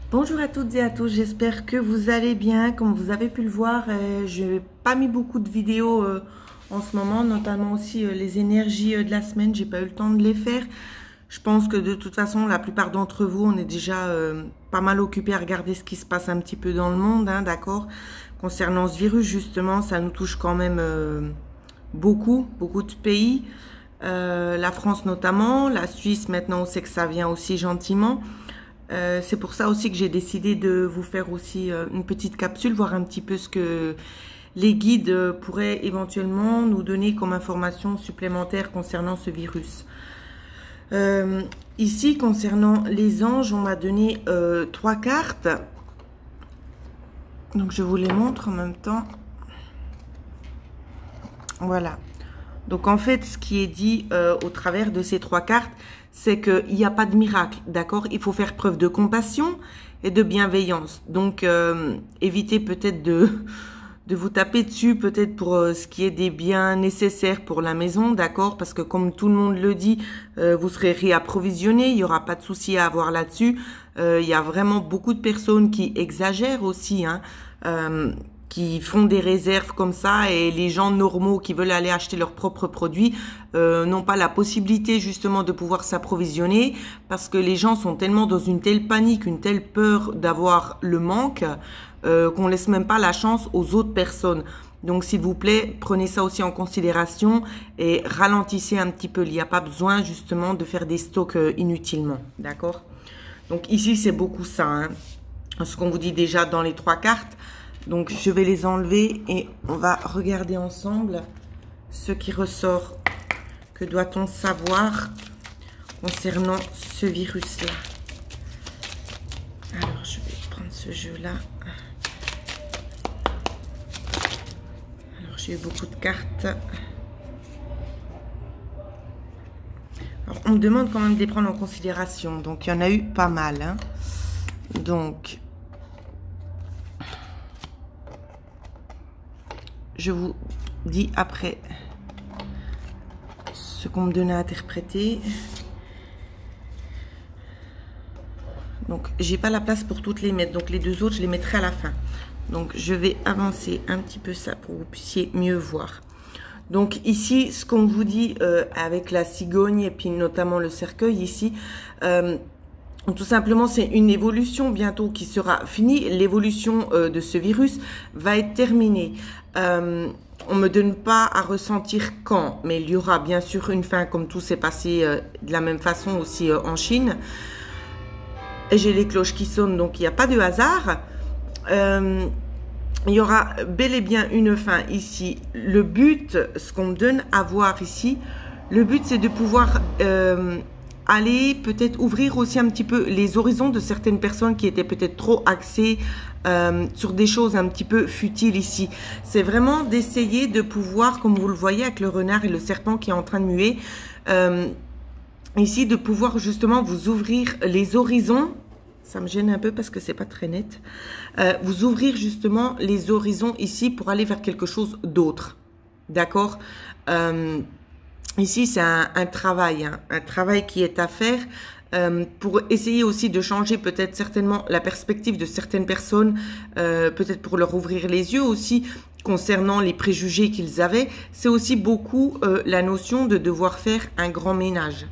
Bonjour à toutes et à tous, j'espère que vous allez bien. Comme vous avez pu le voir, je n'ai pas mis beaucoup de vidéos en ce moment, notamment aussi les énergies de la semaine, j'ai pas eu le temps de les faire. Je pense que de toute façon, la plupart d'entre vous, on est déjà pas mal occupés à regarder ce qui se passe un petit peu dans le monde, hein, d'accord? Concernant ce virus, justement, ça nous touche quand même beaucoup de pays. La France notamment, la Suisse maintenant on sait que ça vient aussi gentiment. C'est pour ça aussi que j'ai décidé de vous faire aussi une petite capsule, voir un petit peu ce que les guides pourraient éventuellement nous donner comme information supplémentaire concernant ce virus. Ici, concernant les anges, on m'a donné 3 cartes. Donc je vous les montre en même temps. Voilà. Donc en fait, ce qui est dit au travers de ces 3 cartes, c'est qu'il n'y a pas de miracle, d'accord? Il faut faire preuve de compassion et de bienveillance. Donc évitez peut-être de vous taper dessus, peut-être pour ce qui est des biens nécessaires pour la maison, d'accord? Parce que comme tout le monde le dit, vous serez réapprovisionné, il n'y aura pas de souci à avoir là-dessus. Il y a vraiment beaucoup de personnes qui exagèrent aussi, hein, qui font des réserves comme ça, et les gens normaux qui veulent aller acheter leurs propres produits n'ont pas la possibilité justement de pouvoir s'approvisionner, parce que les gens sont tellement dans une telle panique, une telle peur d'avoir le manque, qu'on laisse même pas la chance aux autres personnes. Donc s'il vous plaît, prenez ça aussi en considération et ralentissez un petit peu. Il n'y a pas besoin justement de faire des stocks inutilement, d'accord? Donc ici c'est beaucoup ça, hein, ce qu'on vous dit déjà dans les 3 cartes. Donc je vais les enlever et on va regarder ensemble ce qui ressort. Que doit-on savoir concernant ce virus-là? Alors je vais prendre ce jeu-là. Alors j'ai eu beaucoup de cartes. Alors on me demande quand même de les prendre en considération. Donc il y en a eu pas mal, hein. Donc je vous dis après ce qu'on me donne à interpréter. Donc, j'ai pas la place pour toutes les mettre. Donc, les 2 autres, je les mettrai à la fin. Donc, je vais avancer un petit peu ça pour que vous puissiez mieux voir. Donc, ici, ce qu'on vous dit avec la cigogne et puis notamment le cercueil ici, tout simplement, c'est une évolution bientôt qui sera finie. L'évolution de ce virus va être terminée. On me donne pas à ressentir quand, mais il y aura bien sûr une fin, comme tout s'est passé de la même façon aussi en Chine. Et j'ai les cloches qui sonnent, donc il n'y a pas de hasard. Il y aura bel et bien une fin ici. Le but, ce qu'on me donne à voir ici, le but c'est de pouvoir aller peut-être ouvrir aussi un petit peu les horizons de certaines personnes qui étaient peut-être trop axées sur des choses un petit peu futiles ici. C'est vraiment d'essayer de pouvoir, comme vous le voyez avec le renard et le serpent qui est en train de muer, ici de pouvoir justement vous ouvrir les horizons. Ça me gêne un peu parce que c'est pas très net. Vous ouvrir justement les horizons ici pour aller vers quelque chose d'autre. D'accord? Ici, c'est un travail, hein, un travail qui est à faire pour essayer aussi de changer peut-être certainement la perspective de certaines personnes, peut-être pour leur ouvrir les yeux aussi concernant les préjugés qu'ils avaient. C'est aussi beaucoup la notion de devoir faire un grand ménage.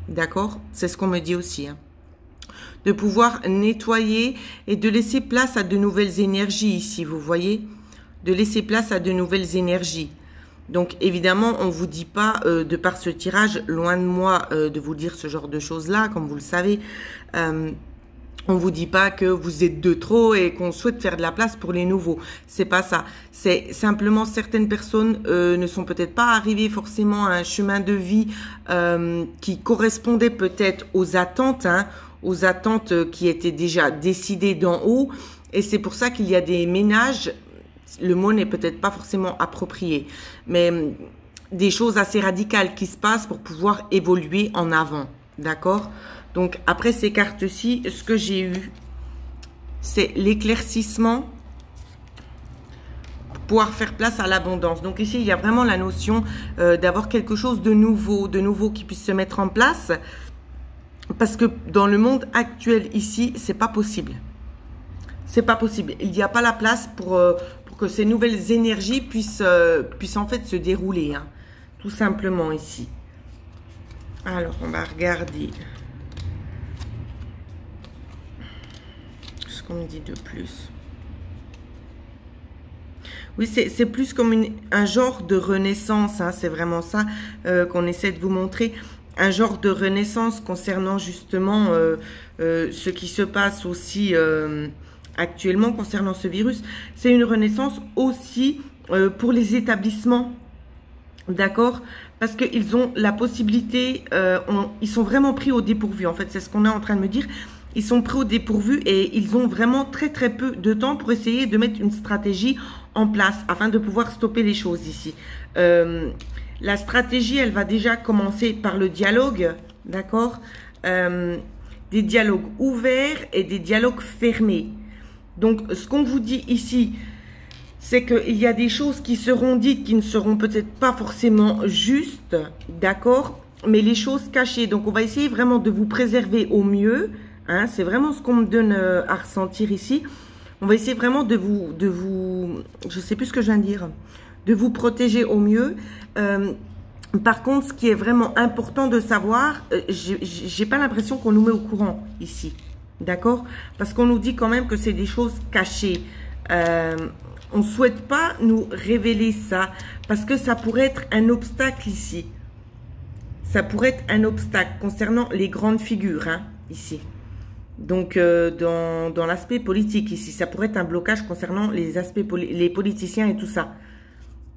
D'accord? C'est ce qu'on me dit aussi, hein. De pouvoir nettoyer et de laisser place à de nouvelles énergies ici, vous voyez? De laisser place à de nouvelles énergies. Donc évidemment, on ne vous dit pas, de par ce tirage, loin de moi de vous dire ce genre de choses-là, comme vous le savez. On ne vous dit pas que vous êtes de trop et qu'on souhaite faire de la place pour les nouveaux. C'est pas ça. C'est simplement certaines personnes ne sont peut-être pas arrivées forcément à un chemin de vie qui correspondait peut-être aux attentes, hein, aux attentes qui étaient déjà décidées d'en haut. Et c'est pour ça qu'il y a des ménages. Le mot n'est peut-être pas forcément approprié, mais des choses assez radicales qui se passent pour pouvoir évoluer en avant, d'accord? Donc, après ces cartes-ci, ce que j'ai eu, c'est l'éclaircissement pour pouvoir faire place à l'abondance. Donc ici, il y a vraiment la notion d'avoir quelque chose de nouveau qui puisse se mettre en place, parce que dans le monde actuel ici, c'est pas possible. c'est pas possible. Il n'y a pas la place pour que ces nouvelles énergies puissent en fait se dérouler, hein, tout simplement ici. Alors, on va regarder ce qu'on me dit de plus. Oui, c'est plus comme un genre de renaissance, hein, c'est vraiment ça qu'on essaie de vous montrer. Un genre de renaissance concernant justement ce qui se passe aussi actuellement concernant ce virus. C'est une renaissance aussi pour les établissements, d'accord? Parce qu'ils ont la possibilité, ils sont vraiment pris au dépourvu, en fait, c'est ce qu'on est en train de me dire. Ils sont pris au dépourvu et ils ont vraiment très peu de temps pour essayer de mettre une stratégie en place afin de pouvoir stopper les choses ici. La stratégie, elle va déjà commencer par le dialogue, d'accord? Des dialogues ouverts et des dialogues fermés. Donc, ce qu'on vous dit ici, c'est qu'il y a des choses qui seront dites qui ne seront peut-être pas forcément justes, d'accord? Mais les choses cachées. Donc, on va essayer vraiment de vous préserver au mieux. Hein, c'est vraiment ce qu'on me donne à ressentir ici. On va essayer vraiment de vous, je sais plus ce que je viens de dire, de vous protéger au mieux. Par contre, ce qui est vraiment important de savoir, j'ai pas l'impression qu'on nous met au courant ici, d'accord? Parce qu'on nous dit quand même que c'est des choses cachées. On souhaite pas nous révéler ça parce que ça pourrait être un obstacle ici. Ça pourrait être un obstacle concernant les grandes figures, hein, ici. Donc, dans l'aspect politique ici, ça pourrait être un blocage concernant les aspects les politiciens et tout ça.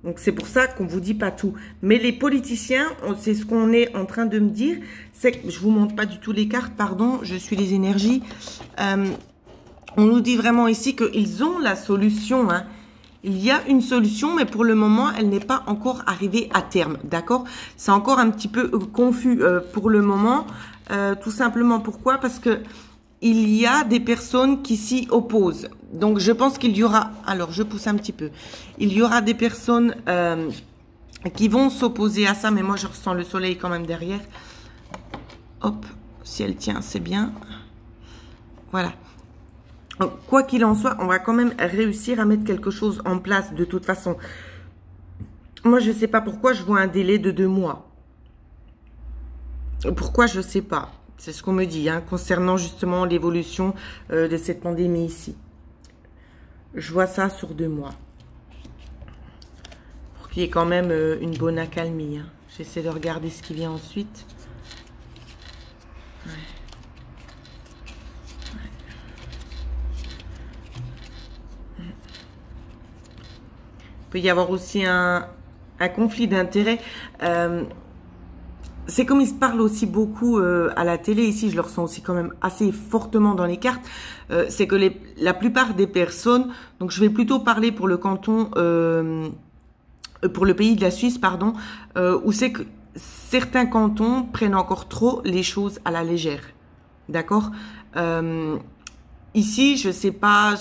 Donc, c'est pour ça qu'on vous dit pas tout. Mais les politiciens, c'est ce qu'on est en train de me dire. C'est que je vous montre pas du tout les cartes, pardon, je suis les énergies. On nous dit vraiment ici qu'ils ont la solution, hein. Il y a une solution, mais pour le moment, elle n'est pas encore arrivée à terme, d'accord? C'est encore un petit peu confus pour le moment. Tout simplement, pourquoi? Parce que il y a des personnes qui s'y opposent. Donc, je pense qu'il y aura... Alors, je pousse un petit peu. Il y aura des personnes qui vont s'opposer à ça. Mais moi, je ressens le soleil quand même derrière. Hop, si elle tient, c'est bien. Voilà. Donc, quoi qu'il en soit, on va quand même réussir à mettre quelque chose en place de toute façon. Moi, je ne sais pas pourquoi je vois un délai de 2 mois. Pourquoi, je ne sais pas. C'est ce qu'on me dit, hein, concernant justement l'évolution de cette pandémie ici. Je vois ça sur 2 mois. Pour qu'il y ait quand même une bonne accalmie. Hein. J'essaie de regarder ce qui vient ensuite. Ouais. Ouais. Il peut y avoir aussi un conflit d'intérêts. C'est comme ils se parlent aussi beaucoup à la télé, ici je le ressens aussi quand même assez fortement dans les cartes, c'est que la plupart des personnes, donc je vais plutôt parler pour le canton, pour le pays de la Suisse, pardon, où c'est que certains cantons prennent encore trop les choses à la légère, d'accord? Ici, je sais pas,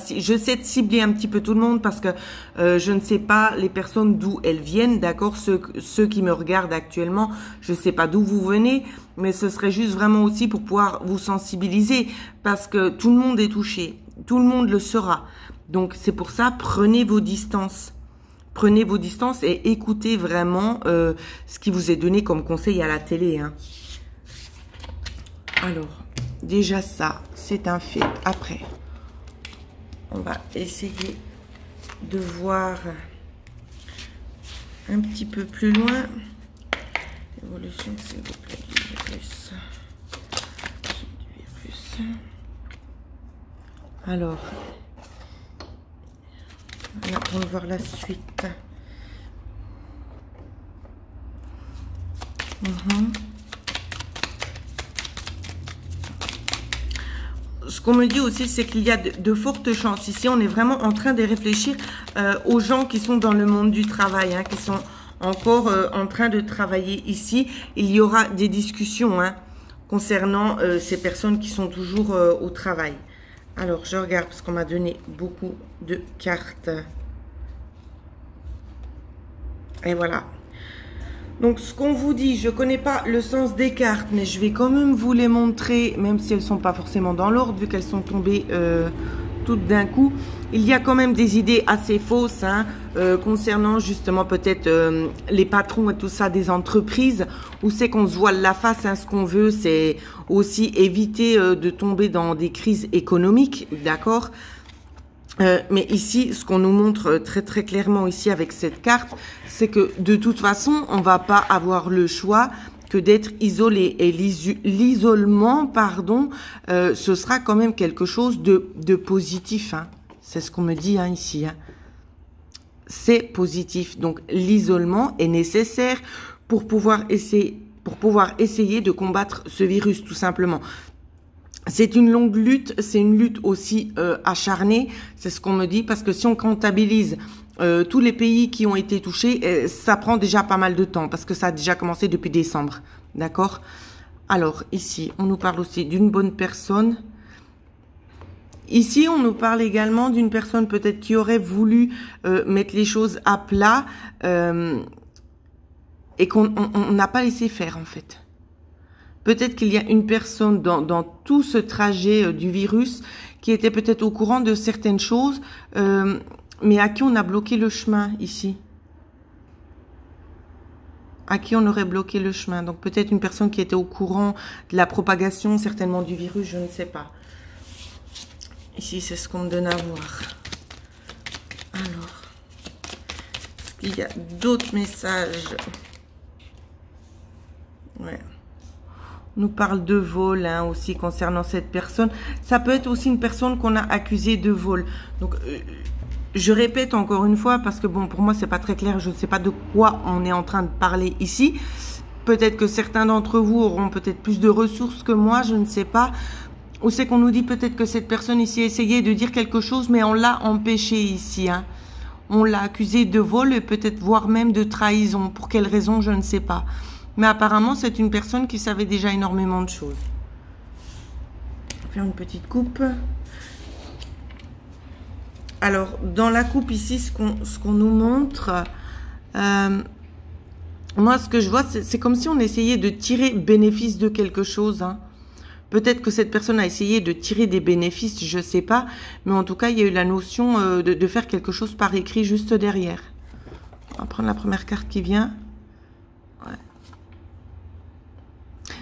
j'essaie de cibler un petit peu tout le monde parce que je ne sais pas les personnes d'où elles viennent, d'accord, ceux qui me regardent actuellement, je sais pas d'où vous venez, mais ce serait juste vraiment aussi pour pouvoir vous sensibiliser parce que tout le monde est touché, tout le monde le sera. Donc c'est pour ça, prenez vos distances. Prenez vos distances et écoutez vraiment ce qui vous est donné comme conseil à la télé. Hein. Alors, déjà ça, c'est un fait. Après, on va essayer de voir un petit peu plus loin. Évolution, s'il vous plaît, du virus. Du virus. Alors, on va attendre voir la suite. Ce qu'on me dit aussi, c'est qu'il y a de fortes chances. Ici, on est vraiment en train de réfléchir aux gens qui sont dans le monde du travail, hein, qui sont encore en train de travailler ici. Il y aura des discussions hein, concernant ces personnes qui sont toujours au travail. Alors, je regarde parce qu'on m'a donné beaucoup de cartes. Et voilà. Donc, ce qu'on vous dit, je ne connais pas le sens des cartes, mais je vais quand même vous les montrer, même si elles ne sont pas forcément dans l'ordre, vu qu'elles sont tombées toutes d'un coup. Il y a quand même des idées assez fausses hein, concernant justement peut-être les patrons et tout ça des entreprises, où c'est qu'on se voile la face. Hein, ce qu'on veut, c'est aussi éviter de tomber dans des crises économiques, d'accord? Mais ici, ce qu'on nous montre très très clairement ici avec cette carte, c'est que de toute façon, on va pas avoir le choix que d'être isolé. Et l'isolement, pardon, ce sera quand même quelque chose de positif. Hein. C'est ce qu'on me dit hein, ici. Hein. C'est positif. Donc, l'isolement est nécessaire pour pouvoir essayer de combattre ce virus, tout simplement. C'est une longue lutte, c'est une lutte aussi acharnée, c'est ce qu'on me dit, parce que si on comptabilise tous les pays qui ont été touchés, ça prend déjà pas mal de temps, parce que ça a déjà commencé depuis décembre, d'accord? Alors, ici, on nous parle aussi d'une bonne personne. Ici, on nous parle également d'une personne peut-être qui aurait voulu mettre les choses à plat et qu'on n'a pas laissé faire, en fait. Peut-être qu'il y a une personne dans tout ce trajet du virus qui était peut-être au courant de certaines choses, mais à qui on a bloqué le chemin ici. À qui on aurait bloqué le chemin. Donc peut-être une personne qui était au courant de la propagation, certainement du virus, je ne sais pas. Ici, c'est ce qu'on me donne à voir. Alors, est-ce qu'il y a d'autres messages? Ouais. On nous parle de vol hein, aussi concernant cette personne. Ça peut être aussi une personne qu'on a accusée de vol. Donc, je répète encore une fois parce que bon, pour moi, c'est pas très clair. Je ne sais pas de quoi on est en train de parler ici. Peut-être que certains d'entre vous auront peut-être plus de ressources que moi, je ne sais pas. Ou c'est qu'on nous dit peut-être que cette personne ici a essayé de dire quelque chose, mais on l'a empêché ici. Hein. On l'a accusé de vol et peut-être voire même de trahison. Pour quelle raison, je ne sais pas. Mais apparemment, c'est une personne qui savait déjà énormément de choses. On va faire une petite coupe. Alors, dans la coupe ici, ce qu'on nous montre, moi, ce que je vois, c'est comme si on essayait de tirer bénéfice de quelque chose. Hein. Peut-être que cette personne a essayé de tirer des bénéfices, je ne sais pas. Mais en tout cas, il y a eu la notion de faire quelque chose par écrit juste derrière. On va prendre la première carte qui vient. Ouais.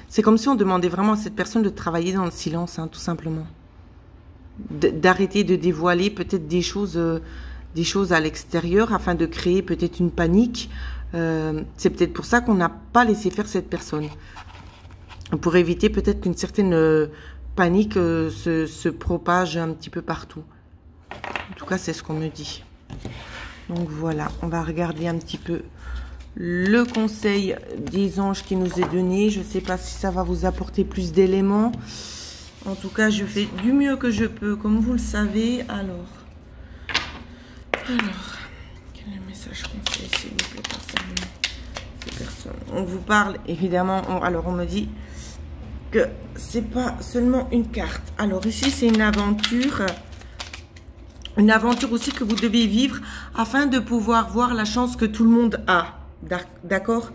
C'est comme si on demandait vraiment à cette personne de travailler dans le silence, hein, tout simplement. D'arrêter de dévoiler peut-être des choses à l'extérieur afin de créer peut-être une panique. C'est peut-être pour ça qu'on n'a pas laissé faire cette personne. Pour éviter peut-être qu'une certaine panique se propage un petit peu partout. En tout cas, c'est ce qu'on me dit. Donc voilà, on va regarder un petit peu le conseil des anges qui nous est donné. Je ne sais pas si ça va vous apporter plus d'éléments. En tout cas, je fais du mieux que je peux, comme vous le savez. Alors, quel est le message conseil, s'il vous plaît, concernant ces personnes? On vous parle, évidemment, alors on me dit que c'est pas seulement une carte. Alors ici, c'est une aventure aussi que vous devez vivre afin de pouvoir voir la chance que tout le monde a. D'accord?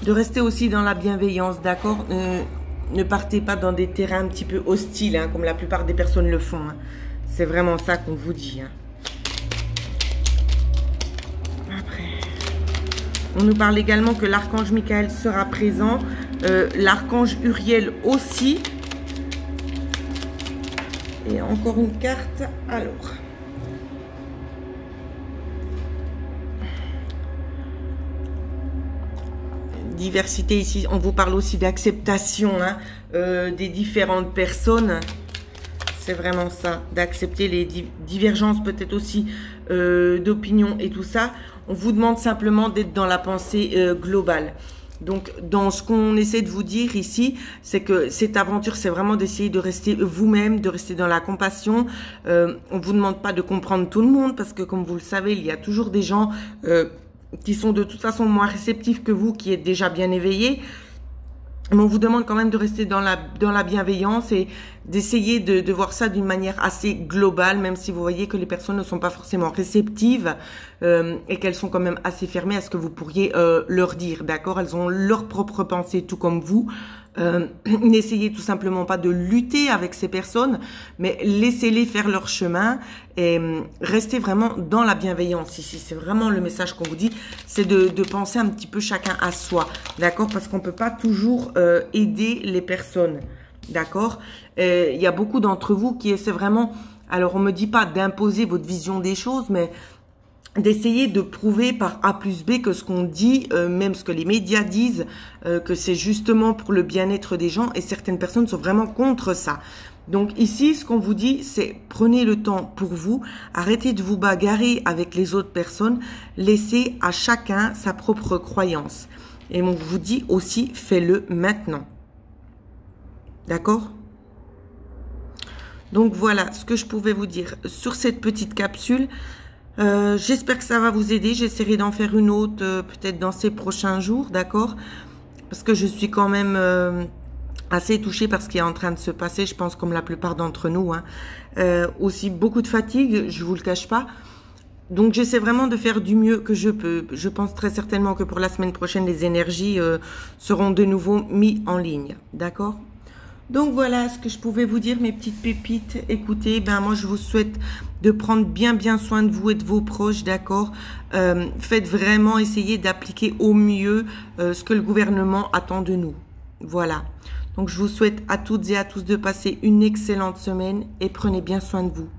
De rester aussi dans la bienveillance, d'accord? Ne partez pas dans des terrains un petit peu hostiles, hein, comme la plupart des personnes le font. Hein. C'est vraiment ça qu'on vous dit. Hein. Après, on nous parle également que l'archange Michael sera présent, l'archange Uriel aussi. Et encore une carte. Alors, diversité ici, on vous parle aussi d'acceptation hein, des différentes personnes. C'est vraiment ça, d'accepter les divergences peut-être aussi d'opinion et tout ça. On vous demande simplement d'être dans la pensée globale. Donc, dans ce qu'on essaie de vous dire ici, c'est que cette aventure, c'est vraiment d'essayer de rester vous-même, de rester dans la compassion. On vous demande pas de comprendre tout le monde parce que, comme vous le savez, il y a toujours des gens qui sont de toute façon moins réceptifs que vous, qui êtes déjà bien éveillés. Mais on vous demande quand même de rester dans la bienveillance et d'essayer de voir ça d'une manière assez globale, même si vous voyez que les personnes ne sont pas forcément réceptives et qu'elles sont quand même assez fermées à ce que vous pourriez leur dire, d'accord? Elles ont leur propre pensée, tout comme vous. N'essayez tout simplement pas de lutter avec ces personnes, mais laissez-les faire leur chemin et restez vraiment dans la bienveillance. Ici, c'est vraiment le message qu'on vous dit, c'est de penser un petit peu chacun à soi, d'accord? Parce qu'on peut pas toujours aider les personnes, d'accord? Il y a beaucoup d'entre vous qui essaient vraiment, alors on me dit pas d'imposer votre vision des choses, mais d'essayer de prouver par A plus B que ce qu'on dit, même ce que les médias disent, que c'est justement pour le bien-être des gens, et certaines personnes sont vraiment contre ça. Donc ici, ce qu'on vous dit, c'est prenez le temps pour vous, arrêtez de vous bagarrer avec les autres personnes, laissez à chacun sa propre croyance. Et on vous dit aussi, fais-le maintenant. D'accord ? Donc voilà ce que je pouvais vous dire sur cette petite capsule. J'espère que ça va vous aider. J'essaierai d'en faire une autre peut-être dans ces prochains jours, d'accord? Parce que je suis quand même assez touchée par ce qui est en train de se passer, je pense comme la plupart d'entre nous. Hein. Aussi beaucoup de fatigue, je vous le cache pas. Donc j'essaie vraiment de faire du mieux que je peux. Je pense très certainement que pour la semaine prochaine, les énergies seront de nouveau mises en ligne, d'accord? Donc voilà ce que je pouvais vous dire, mes petites pépites. Écoutez, ben moi je vous souhaite de prendre bien soin de vous et de vos proches, d'accord? Faites vraiment essayer d'appliquer au mieux ce que le gouvernement attend de nous. Voilà. Donc je vous souhaite à toutes et à tous de passer une excellente semaine et prenez bien soin de vous.